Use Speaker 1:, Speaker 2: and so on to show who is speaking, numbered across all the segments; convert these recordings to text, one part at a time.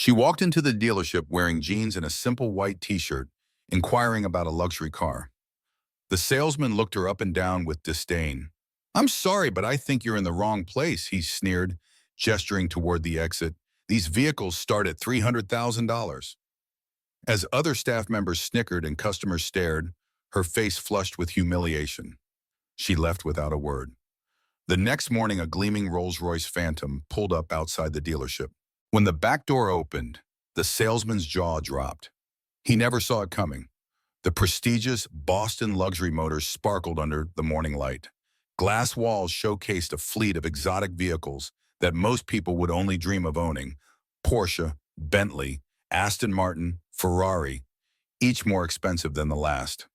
Speaker 1: She walked into the dealership wearing jeans and a simple white t-shirt, inquiring about a luxury car. The salesman looked her up and down with disdain. "I'm sorry, but I think you're in the wrong place," he sneered, gesturing toward the exit. "These vehicles start at $300,000. As other staff members snickered and customers stared, her face flushed with humiliation. She left without a word. The next morning, a gleaming Rolls-Royce Phantom pulled up outside the dealership. When the back door opened, the salesman's jaw dropped. He never saw it coming. The prestigious Boston luxury motors sparkled under the morning light. Glass walls showcased a fleet of exotic vehicles that most people would only dream of owning: Porsche, Bentley, Aston Martin, Ferrari, each more expensive than the last.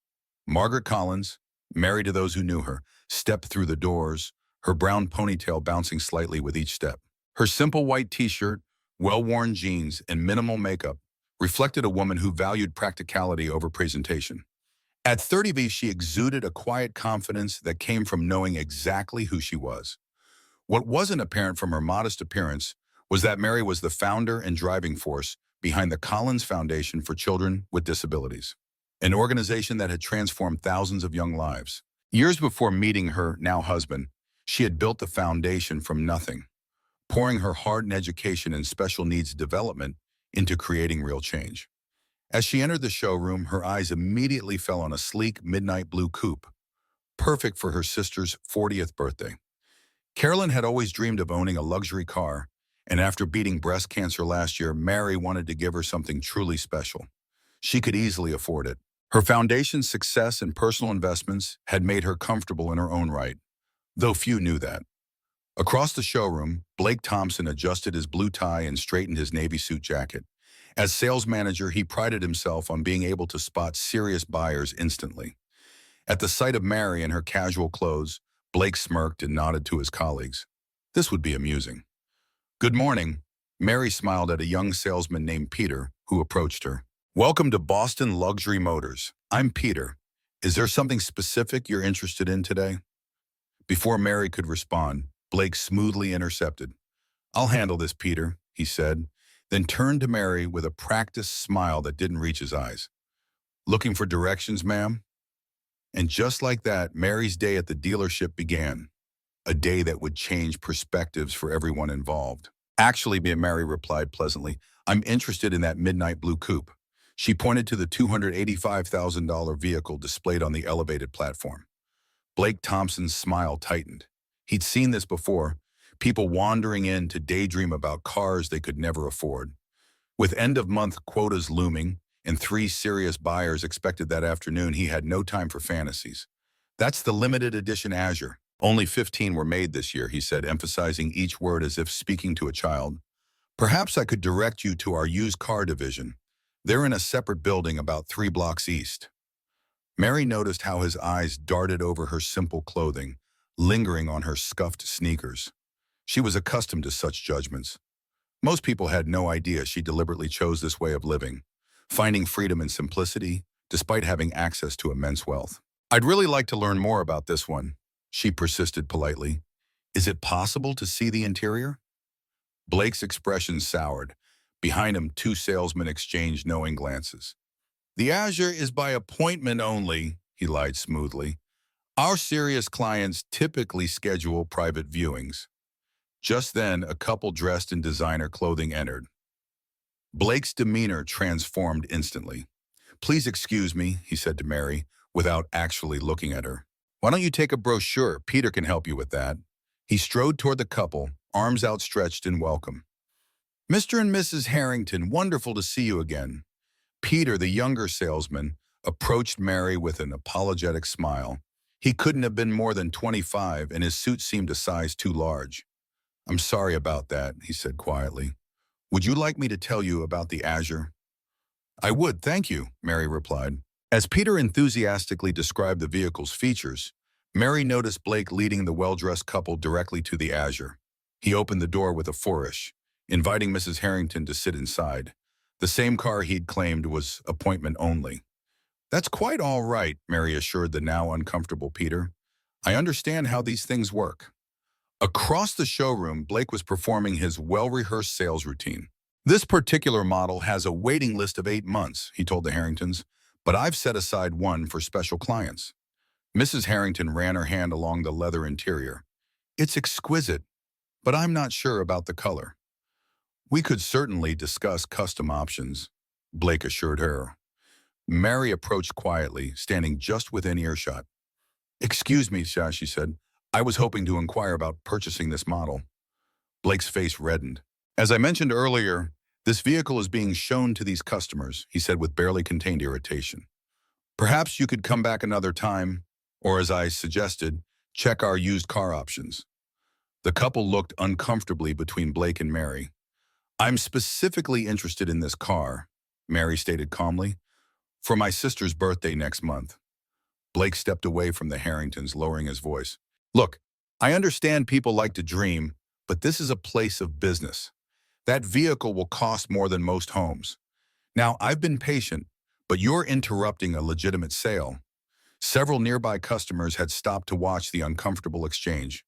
Speaker 1: Margaret Collins, married to those who knew her, stepped through the doors, her brown ponytail bouncing slightly with each step. Her simple white t-shirt, well-worn jeans, and minimal makeup reflected a woman who valued practicality over presentation. At 30, she exuded a quiet confidence that came from knowing exactly who she was. What wasn't apparent from her modest appearance was that Mary was the founder and driving force behind the Collins Foundation for Children with Disabilities, an organization that had transformed thousands of young lives. Years before meeting her now husband, she had built the foundation from nothing, pouring her heart and education and special needs development into creating real change. As she entered the showroom, her eyes immediately fell on a sleek midnight blue coupe, perfect for her sister's 40th birthday. Carolyn had always dreamed of owning a luxury car, and after beating breast cancer last year, Mary wanted to give her something truly special. She could easily afford it. Her foundation's success and personal investments had made her comfortable in her own right, though few knew that. Across the showroom, Blake Thompson adjusted his blue tie and straightened his navy suit jacket. As sales manager, he prided himself on being able to spot serious buyers instantly. At the sight of Mary in her casual clothes, Blake smirked and nodded to his colleagues. This would be amusing. "Good morning." Mary smiled at a young salesman named Peter, who approached her. "Welcome to Boston Luxury Motors. I'm Peter. Is there something specific you're interested in today?" Before Mary could respond, Blake smoothly intercepted. "I'll handle this, Peter," he said, then turned to Mary with a practiced smile that didn't reach his eyes. "Looking for directions, ma'am?" And just like that, Mary's day at the dealership began, a day that would change perspectives for everyone involved. "Actually," Mary replied pleasantly, "I'm interested in that midnight blue coupe." She pointed to the $285,000 vehicle displayed on the elevated platform. Blake Thompson's smile tightened. He'd seen this before, people wandering in to daydream about cars they could never afford. With end-of-month quotas looming and 3 serious buyers expected that afternoon, he had no time for fantasies. "That's the limited edition Azure. Only 15 were made this year," he said, emphasizing each word as if speaking to a child. "Perhaps I could direct you to our used car division. They're in a separate building about 3 blocks east." Mary noticed how his eyes darted over her simple clothing, lingering on her scuffed sneakers. She was accustomed to such judgments. Most people had no idea she deliberately chose this way of living, finding freedom in simplicity, despite having access to immense wealth. "I'd really like to learn more about this one," she persisted politely. "Is it possible to see the interior?" Blake's expression soured. Behind him, 2 salesmen exchanged knowing glances. "The Azure is by appointment only," he lied smoothly. "Our serious clients typically schedule private viewings." Just then, a couple dressed in designer clothing entered. Blake's demeanor transformed instantly. "Please excuse me," he said to Mary, without actually looking at her. "Why don't you take a brochure? Peter can help you with that." He strode toward the couple, arms outstretched in welcome. "Mr. and Mrs. Harrington, wonderful to see you again." Peter, the younger salesman, approached Mary with an apologetic smile. He couldn't have been more than 25, and his suit seemed a size too large. "I'm sorry about that," he said quietly. "Would you like me to tell you about the Azure?" "I would, thank you," Mary replied. As Peter enthusiastically described the vehicle's features, Mary noticed Blake leading the well-dressed couple directly to the Azure. He opened the door with a flourish, inviting Mrs. Harrington to sit inside. The same car he'd claimed was appointment only. "That's quite all right," Mary assured the now uncomfortable Peter. "I understand how these things work." Across the showroom, Blake was performing his well-rehearsed sales routine. This particular model has a waiting list of 8 months, he told the Harringtons, but I've set aside one for special clients. Mrs. Harrington ran her hand along the leather interior. It's exquisite, but I'm not sure about the color. We could certainly discuss custom options, Blake assured her. Mary approached quietly, standing just within earshot. Excuse me, she said. I was hoping to inquire about purchasing this model. Blake's face reddened. As I mentioned earlier, this vehicle is being shown to these customers, he said with barely contained irritation. Perhaps you could come back another time, or as I suggested, check our used car options. The couple looked uncomfortably between Blake and Mary. I'm specifically interested in this car, Mary stated calmly, for my sister's birthday next month. Blake stepped away from the Harringtons, lowering his voice. Look, I understand people like to dream, but this is a place of business. That vehicle will cost more than most homes. Now, I've been patient, but you're interrupting a legitimate sale. Several nearby customers had stopped to watch the uncomfortable exchange.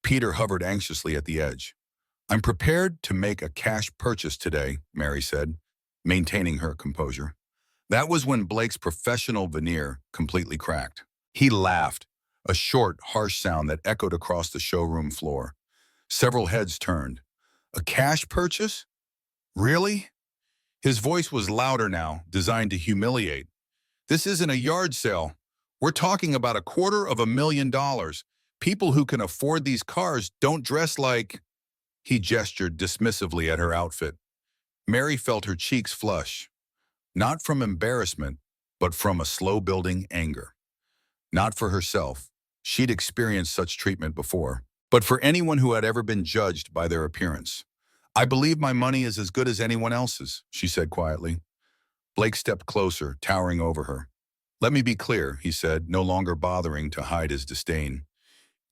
Speaker 1: Peter hovered anxiously at the edge. I'm prepared to make a cash purchase today, Mary said, maintaining her composure. That was when Blake's professional veneer completely cracked. He laughed, a short, harsh sound that echoed across the showroom floor. Several heads turned. A cash purchase? Really? His voice was louder now, designed to humiliate. This isn't a yard sale. We're talking about $250,000. People who can afford these cars don't dress like... He gestured dismissively at her outfit. Mary felt her cheeks flush, not from embarrassment, but from a slow-building anger. Not for herself. She'd experienced such treatment before, but for anyone who had ever been judged by their appearance. I believe my money is as good as anyone else's, she said quietly. Blake stepped closer, towering over her. Let me be clear, he said, no longer bothering to hide his disdain.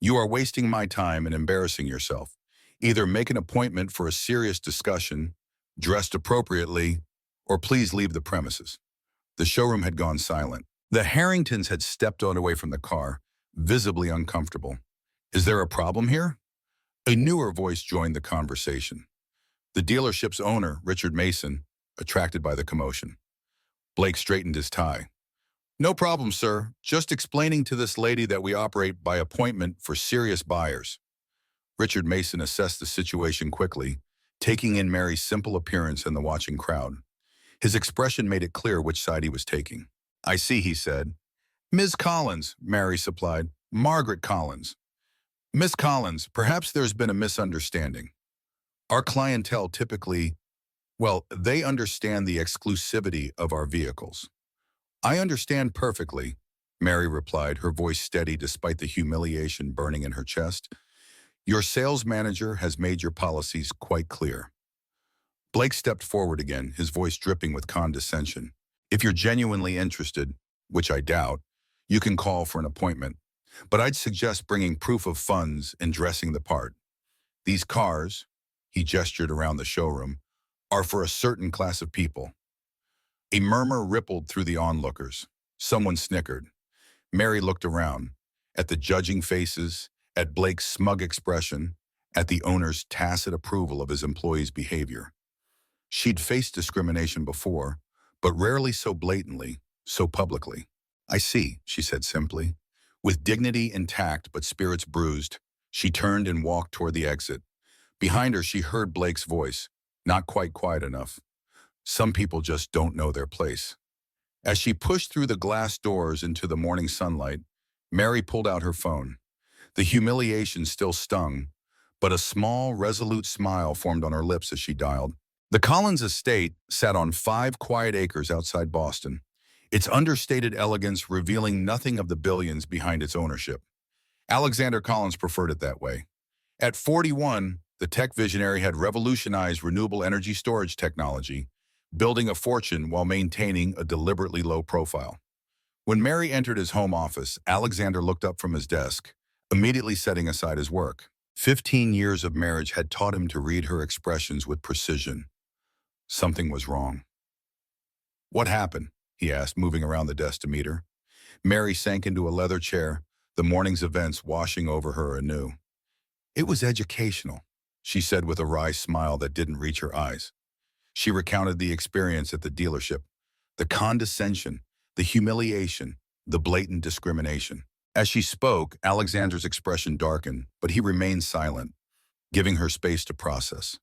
Speaker 1: You are wasting my time and embarrassing yourself. Either make an appointment for a serious discussion, dressed appropriately, or please leave the premises. The showroom had gone silent. The Harringtons had stepped on away from the car, visibly uncomfortable. Is there a problem here? A newer voice joined the conversation. The dealership's owner, Richard Mason, attracted by the commotion. Blake straightened his tie. No problem, sir. Just explaining to this lady that we operate by appointment for serious buyers. Richard Mason assessed the situation quickly, taking in Mary's simple appearance and the watching crowd. His expression made it clear which side he was taking. I see, he said. Ms. Collins, Mary supplied. Margaret Collins. Miss Collins, perhaps there's been a misunderstanding. Our clientele typically, well, they understand the exclusivity of our vehicles. I understand perfectly, Mary replied, her voice steady despite the humiliation burning in her chest. Your sales manager has made your policies quite clear. Blake stepped forward again, his voice dripping with condescension. If you're genuinely interested, which I doubt, you can call for an appointment. But I'd suggest bringing proof of funds and dressing the part. These cars, he gestured around the showroom, are for a certain class of people. A murmur rippled through the onlookers. Someone snickered. Mary looked around, at the judging faces, at Blake's smug expression, at the owner's tacit approval of his employees' behavior. She'd faced discrimination before, but rarely so blatantly, so publicly. I see, she said simply. With dignity intact but spirits bruised, she turned and walked toward the exit. Behind her, she heard Blake's voice, not quite quiet enough. Some people just don't know their place. As she pushed through the glass doors into the morning sunlight, Mary pulled out her phone. The humiliation still stung, but a small, resolute smile formed on her lips as she dialed. The Collins estate sat on 5 quiet acres outside Boston, its understated elegance revealing nothing of the billions behind its ownership. Alexander Collins preferred it that way. At 41, the tech visionary had revolutionized renewable energy storage technology, building a fortune while maintaining a deliberately low profile. When Mary entered his home office, Alexander looked up from his desk, immediately setting aside his work. 15 years of marriage had taught him to read her expressions with precision. Something was wrong. What happened? He asked, moving around the desk to meet her. Mary sank into a leather chair, the morning's events washing over her anew. It was educational, she said with a wry smile that didn't reach her eyes. She recounted the experience at the dealership, the condescension, the humiliation, the blatant discrimination. As she spoke, Alexander's expression darkened, but he remained silent, giving her space to process.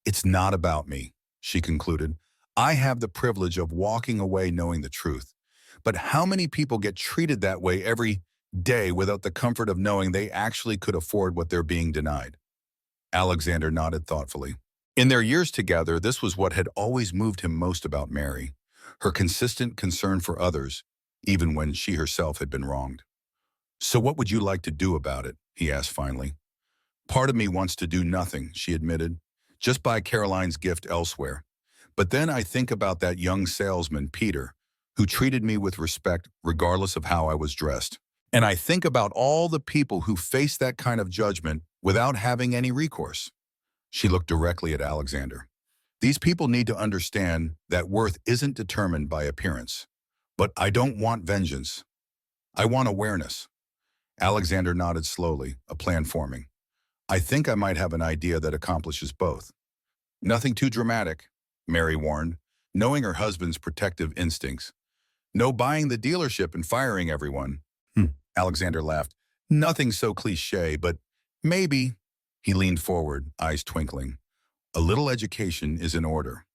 Speaker 1: "It's not about me," she concluded. "I have the privilege of walking away knowing the truth. But how many people get treated that way every day without the comfort of knowing they actually could afford what they're being denied?" Alexander nodded thoughtfully. In their years together, this was what had always moved him most about Mary, her consistent concern for others, even when she herself had been wronged. "So what would you like to do about it?" he asked finally. "Part of me wants to do nothing," she admitted. "Just buy Caroline's gift elsewhere. But then I think about that young salesman, Peter, who treated me with respect regardless of how I was dressed. And I think about all the people who face that kind of judgment without having any recourse." She looked directly at Alexander. "These people need to understand that worth isn't determined by appearance. But I don't want vengeance. I want awareness." Alexander nodded slowly, a plan forming. "I think I might have an idea that accomplishes both." "Nothing too dramatic," Mary warned, knowing her husband's protective instincts. "No buying the dealership and firing everyone." Alexander laughed. "Nothing so cliché, but maybe." He leaned forward, eyes twinkling. "A little education is in order."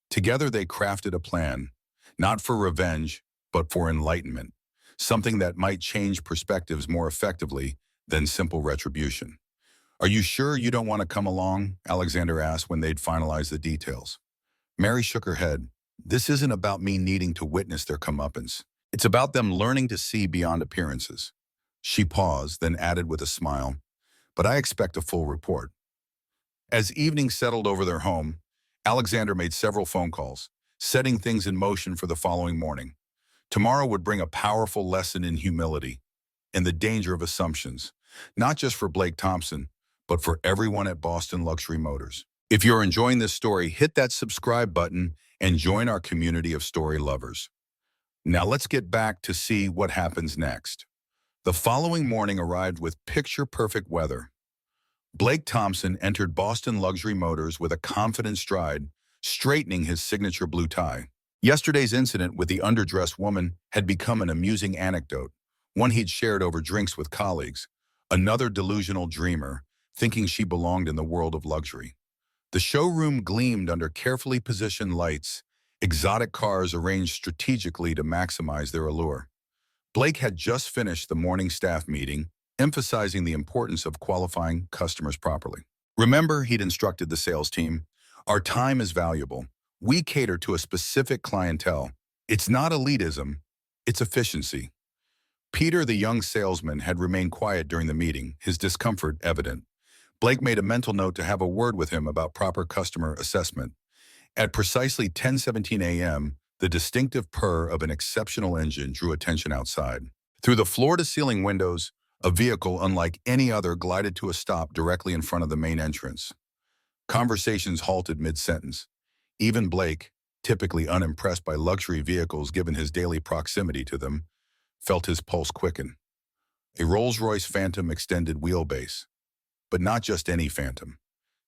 Speaker 1: Together they crafted a plan, not for revenge, but for enlightenment, something that might change perspectives more effectively than simple retribution. "Are you sure you don't want to come along?" Alexander asked when they'd finalized the details. Mary shook her head. "This isn't about me needing to witness their comeuppance. It's about them learning to see beyond appearances." She paused, then added with a smile, "But I expect a full report." As evening settled over their home, Alexander made several phone calls, setting things in motion for the following morning. Tomorrow would bring a powerful lesson in humility and the danger of assumptions, not just for Blake Thompson, but for everyone at Boston Luxury Motors. If you're enjoying this story, hit that subscribe button and join our community of story lovers. Now let's get back to see what happens next. The following morning arrived with picture-perfect weather. Blake Thompson entered Boston Luxury Motors with a confident stride, straightening his signature blue tie. Yesterday's incident with the underdressed woman had become an amusing anecdote, one he'd shared over drinks with colleagues, another delusional dreamer, thinking she belonged in the world of luxury. The showroom gleamed under carefully positioned lights, exotic cars arranged strategically to maximize their allure. Blake had just finished the morning staff meeting, emphasizing the importance of qualifying customers properly. Remember, he'd instructed the sales team, "Our time is valuable. We cater to a specific clientele. It's not elitism, it's efficiency." Peter, the young salesman, had remained quiet during the meeting, his discomfort evident. Blake made a mental note to have a word with him about proper customer assessment. At precisely 10:17 a.m., the distinctive purr of an exceptional engine drew attention outside. Through the floor-to-ceiling windows, a vehicle unlike any other glided to a stop directly in front of the main entrance. Conversations halted mid-sentence. Even Blake, typically unimpressed by luxury vehicles given his daily proximity to them, felt his pulse quicken. A Rolls-Royce Phantom extended wheelbase. But not just any Phantom.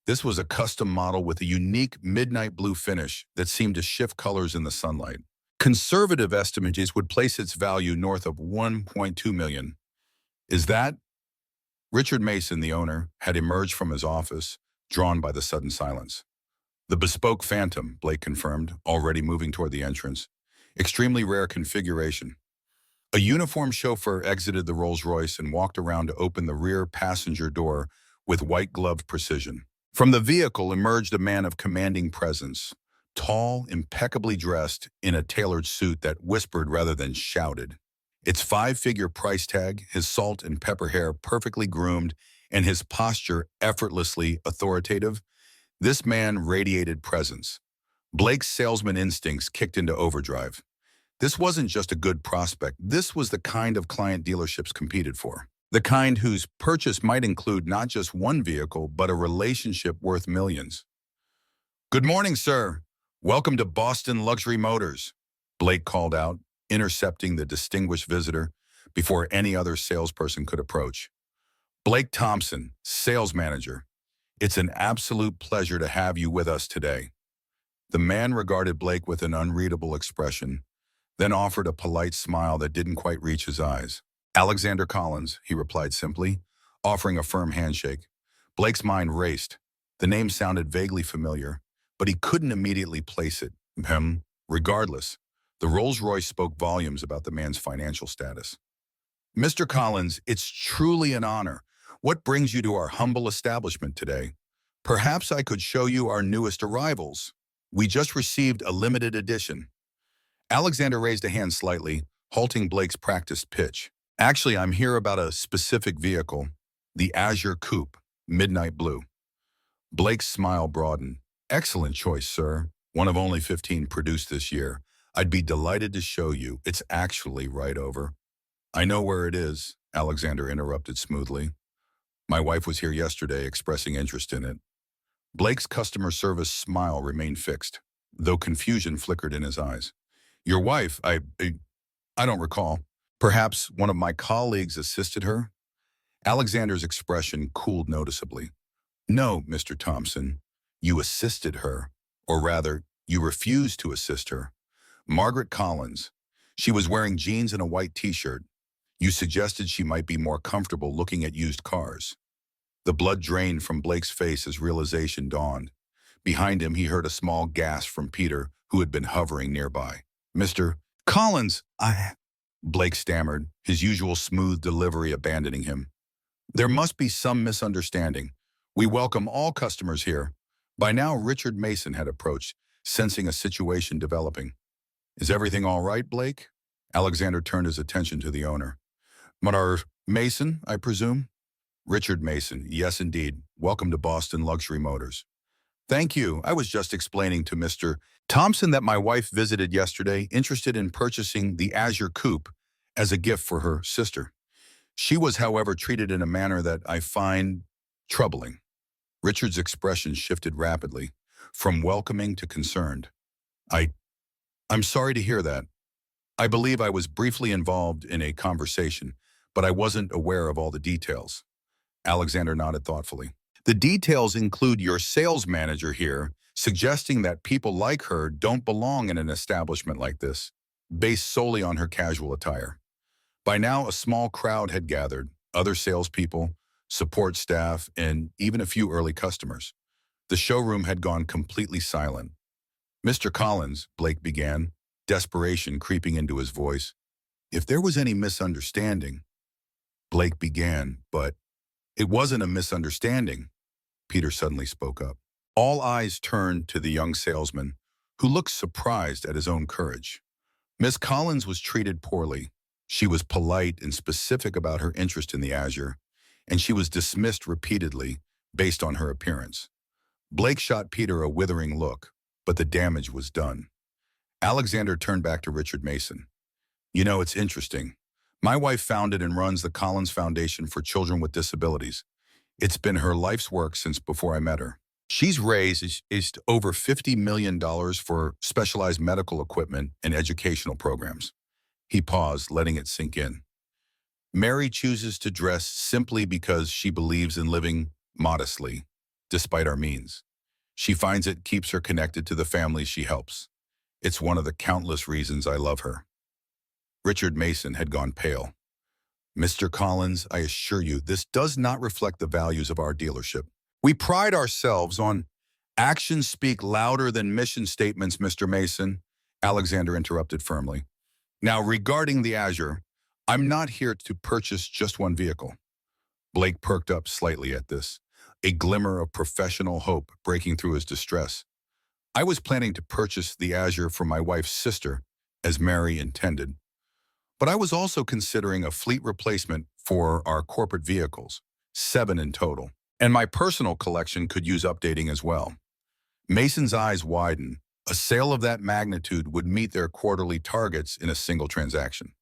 Speaker 1: This was a custom model with a unique midnight blue finish that seemed to shift colors in the sunlight. Conservative estimates would place its value north of $1.2 million. "Is that?" Richard Mason, the owner, had emerged from his office, drawn by the sudden silence. "The bespoke Phantom," Blake confirmed, already moving toward the entrance. "Extremely rare configuration." A uniformed chauffeur exited the Rolls-Royce and walked around to open the rear passenger door with white-gloved precision. From the vehicle emerged a man of commanding presence, tall, impeccably dressed in a tailored suit that whispered rather than shouted. Its five-figure price tag, his salt and pepper hair perfectly groomed, and his posture effortlessly authoritative, this man radiated presence. Blake's salesman instincts kicked into overdrive. This wasn't just a good prospect. This was the kind of client dealerships competed for. The kind whose purchase might include not just one vehicle, but a relationship worth millions. "Good morning, sir. Welcome to Boston Luxury Motors," Blake called out, intercepting the distinguished visitor before any other salesperson could approach. "Blake Thompson, sales manager. It's an absolute pleasure to have you with us today." The man regarded Blake with an unreadable expression, then offered a polite smile that didn't quite reach his eyes. Alexander Collins, he replied simply, offering a firm handshake. Blake's mind raced. The name sounded vaguely familiar, but he couldn't immediately place it. Regardless, the Rolls-Royce spoke volumes about the man's financial status. Mr. Collins, it's truly an honor. What brings you to our humble establishment today? Perhaps I could show you our newest arrivals. We just received a limited edition. Alexander raised a hand slightly, halting Blake's practiced pitch. Actually, I'm here about a specific vehicle, the Azure Coupe, midnight blue. Blake's smile broadened. Excellent choice, sir. One of only 15 produced this year. I'd be delighted to show you. It's actually right over. I know where it is, Alexander interrupted smoothly. My wife was here yesterday expressing interest in it. Blake's customer service smile remained fixed, though confusion flickered in his eyes. Your wife, I don't recall. Perhaps one of my colleagues assisted her? Alexander's expression cooled noticeably. No, Mr. Thompson, you assisted her, or rather, you refused to assist her. Margaret Collins. She was wearing jeans and a white t-shirt. You suggested she might be more comfortable looking at used cars. The blood drained from Blake's face as realization dawned. Behind him, he heard a small gasp from Peter, who had been hovering nearby. Mr. Collins, Blake stammered, his usual smooth delivery abandoning him. There must be some misunderstanding. We welcome all customers here. By now, Richard Mason had approached, sensing a situation developing. Is everything all right, Blake? Alexander turned his attention to the owner. Madar Mason, I presume? Richard Mason, yes indeed. Welcome to Boston Luxury Motors. Thank you. I was just explaining to Mr. Thompson that my wife visited yesterday, interested in purchasing the Azure Coupe as a gift for her sister. She was, however, treated in a manner that I find troubling. Richard's expression shifted rapidly, from welcoming to concerned. I'm sorry to hear that. I believe I was briefly involved in a conversation, but I wasn't aware of all the details. Alexander nodded thoughtfully. The details include your sales manager here suggesting that people like her don't belong in an establishment like this, based solely on her casual attire. By now, a small crowd had gathered, other salespeople, support staff, and even a few early customers. The showroom had gone completely silent. Mr. Collins, Blake began, desperation creeping into his voice. If there was any misunderstanding, Blake began, but it wasn't a misunderstanding. Peter suddenly spoke up. All eyes turned to the young salesman, who looked surprised at his own courage. Miss Collins was treated poorly. She was polite and specific about her interest in the Azure, and she was dismissed repeatedly based on her appearance. Blake shot Peter a withering look, but the damage was done. Alexander turned back to Richard Mason. You know, it's interesting. My wife founded and runs the Collins Foundation for Children with Disabilities. It's been her life's work since before I met her. She's raised over $50 million for specialized medical equipment and educational programs. He paused, letting it sink in. Mary chooses to dress simply because she believes in living modestly, despite our means. She finds it keeps her connected to the families she helps. It's one of the countless reasons I love her. Richard Mason had gone pale. Mr. Collins, I assure you, this does not reflect the values of our dealership. We pride ourselves on actions speak louder than mission statements, Mr. Mason, Alexander interrupted firmly. Now, regarding the Azure, I'm not here to purchase just one vehicle. Blake perked up slightly at this, a glimmer of professional hope breaking through his distress. I was planning to purchase the Azure for my wife's sister, as Mary intended. But I was also considering a fleet replacement for our corporate vehicles, 7 in total. And my personal collection could use updating as well. Mason's eyes widened. A sale of that magnitude would meet their quarterly targets in a single transaction.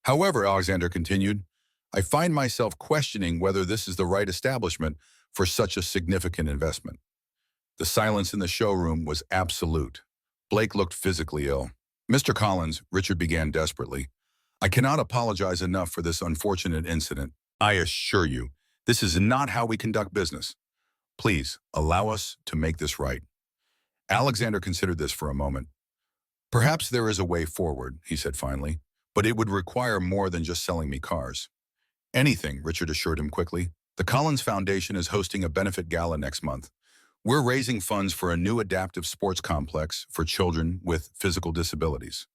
Speaker 1: However, Alexander continued, I find myself questioning whether this is the right establishment for such a significant investment. The silence in the showroom was absolute. Blake looked physically ill. Mr. Collins, Richard began desperately, I cannot apologize enough for this unfortunate incident. I assure you, this is not how we conduct business. Please, allow us to make this right. Alexander considered this for a moment. Perhaps there is a way forward, he said finally, but it would require more than just selling me cars. Anything, Richard assured him quickly. The Collins Foundation is hosting a benefit gala next month. We're raising funds for a new adaptive sports complex for children with physical disabilities.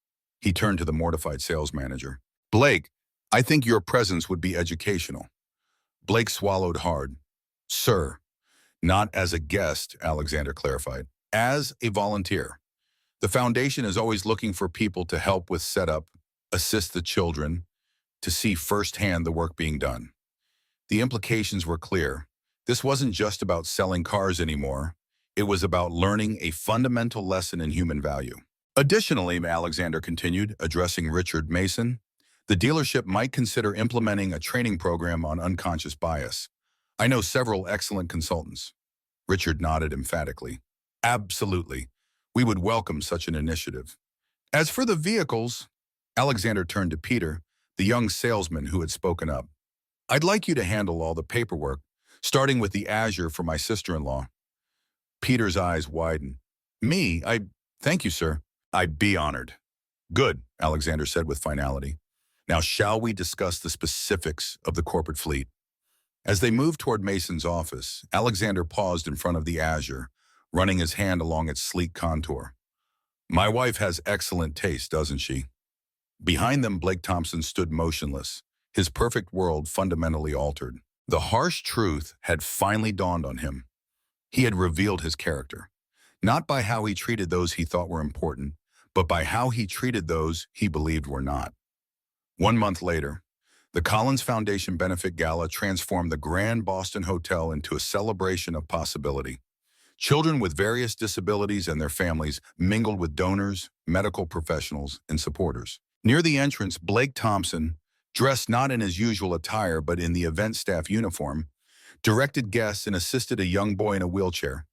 Speaker 1: He turned to the mortified sales manager. Blake, I think your presence would be educational. Blake swallowed hard. Sir, not as a guest, Alexander clarified. As a volunteer. The foundation is always looking for people to help with setup, assist the children, to see firsthand the work being done. The implications were clear. This wasn't just about selling cars anymore. It was about learning a fundamental lesson in human value. Additionally, Alexander continued, addressing Richard Mason, the dealership might consider implementing a training program on unconscious bias. I know several excellent consultants. Richard nodded emphatically. Absolutely. We would welcome such an initiative. As for the vehicles, Alexander turned to Peter, the young salesman who had spoken up. I'd like you to handle all the paperwork, starting with the Azure for my sister-in-law. Peter's eyes widened. Me? Thank you, sir. I'd be honored. Good, Alexander said with finality. Now shall we discuss the specifics of the corporate fleet? As they moved toward Mason's office, Alexander paused in front of the Azure, running his hand along its sleek contour. My wife has excellent taste, doesn't she? Behind them, Blake Thompson stood motionless, his perfect world fundamentally altered. The harsh truth had finally dawned on him. He had revealed his character, not by how he treated those he thought were important, but by how he treated those he believed were not. 1 month later, the Collins Foundation Benefit Gala transformed the Grand Boston Hotel into a celebration of possibility. Children with various disabilities and their families mingled with donors, medical professionals, and supporters. Near the entrance, Blake Thompson, dressed not in his usual attire but in the event staff uniform, directed guests and assisted a young boy in a wheelchair.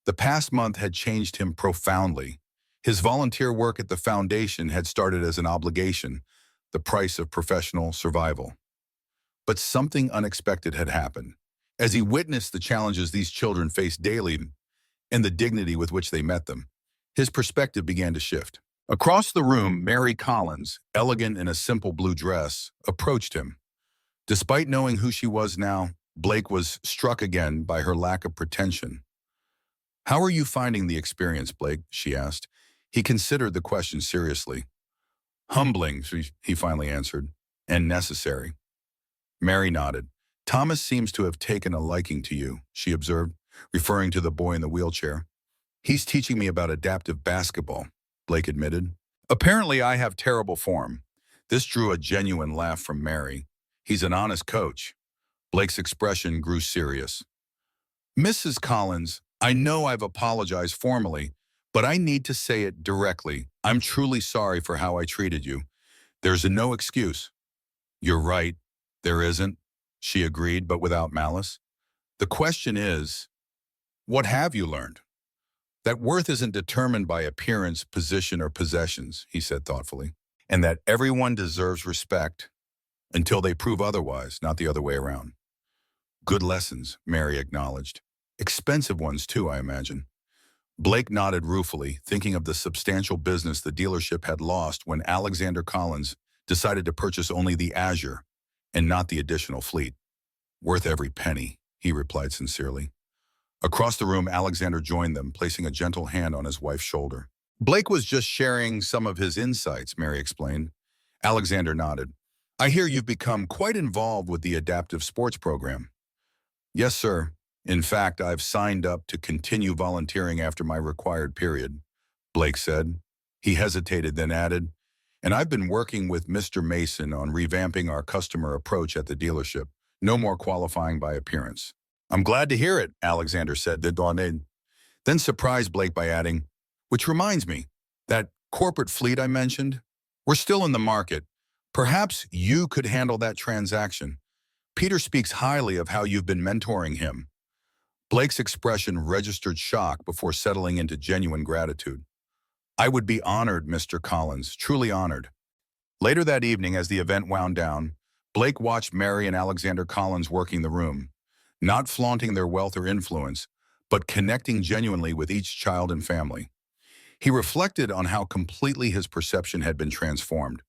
Speaker 1: The past month had changed him profoundly. His volunteer work at the foundation had started as an obligation, the price of professional survival. But something unexpected had happened. As he witnessed the challenges these children faced daily and the dignity with which they met them, his perspective began to shift. Across the room, Mary Collins, elegant in a simple blue dress, approached him. Despite knowing who she was now, Blake was struck again by her lack of pretension. How are you finding the experience, Blake? She asked. He considered the question seriously. Humbling, he finally answered, and necessary. Mary nodded. Thomas seems to have taken a liking to you, she observed, referring to the boy in the wheelchair. He's teaching me about adaptive basketball, Blake admitted. Apparently I have terrible form. This drew a genuine laugh from Mary. He's an honest coach. Blake's expression grew serious. Mrs. Collins, I know I've apologized formally, but I need to say it directly. I'm truly sorry for how I treated you. There's no excuse. You're right. There isn't, she agreed, but without malice. The question is, what have you learned? That worth isn't determined by appearance, position, or possessions, he said thoughtfully, and that everyone deserves respect until they prove otherwise, not the other way around. Good lessons, Mary acknowledged. Expensive ones too, I imagine. Blake nodded ruefully, thinking of the substantial business the dealership had lost when Alexander Collins decided to purchase only the Azure and not the additional fleet. Worth every penny, he replied sincerely. Across the room, Alexander joined them, placing a gentle hand on his wife's shoulder. Blake was just sharing some of his insights, Mary explained. Alexander nodded. I hear you've become quite involved with the adaptive sports program. Yes, sir. In fact, I've signed up to continue volunteering after my required period, Blake said. He hesitated, then added, and I've been working with Mr. Mason on revamping our customer approach at the dealership. No more qualifying by appearance. I'm glad to hear it, Alexander said, then surprised Blake by adding, which reminds me, that corporate fleet I mentioned, we're still in the market. Perhaps you could handle that transaction. Peter speaks highly of how you've been mentoring him. Blake's expression registered shock before settling into genuine gratitude. I would be honored, Mr. Collins, truly honored. Later that evening, as the event wound down, Blake watched Mary and Alexander Collins working the room, not flaunting their wealth or influence, but connecting genuinely with each child and family. He reflected on how completely his perception had been transformed.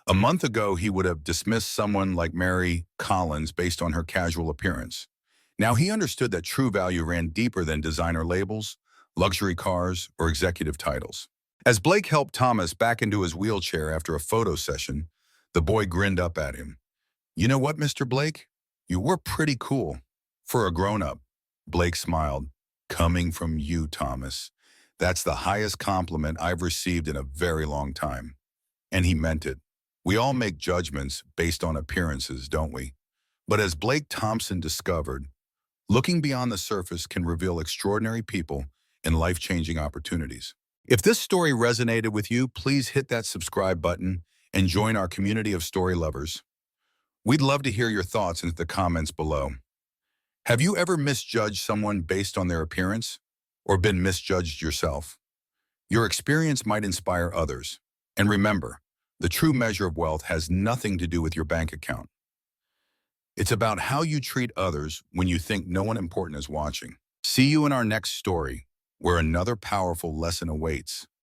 Speaker 1: A month ago, he would have dismissed someone like Mary Collins based on her casual appearance. Now he understood that true value ran deeper than designer labels, luxury cars, or executive titles. As Blake helped Thomas back into his wheelchair after a photo session, the boy grinned up at him. "You know what, Mr. Blake? You were pretty cool. For a grown-up." Blake smiled. "Coming from you, Thomas. That's the highest compliment I've received in a very long time." And he meant it. We all make judgments based on appearances, don't we? But as Blake Thompson discovered, looking beyond the surface can reveal extraordinary people and life-changing opportunities. If this story resonated with you, please hit that subscribe button and join our community of story lovers. We'd love to hear your thoughts in the comments below. Have you ever misjudged someone based on their appearance or been misjudged yourself? Your experience might inspire others. And remember, the true measure of wealth has nothing to do with your bank account. It's about how you treat others when you think no one important is watching. See you in our next story, where another powerful lesson awaits.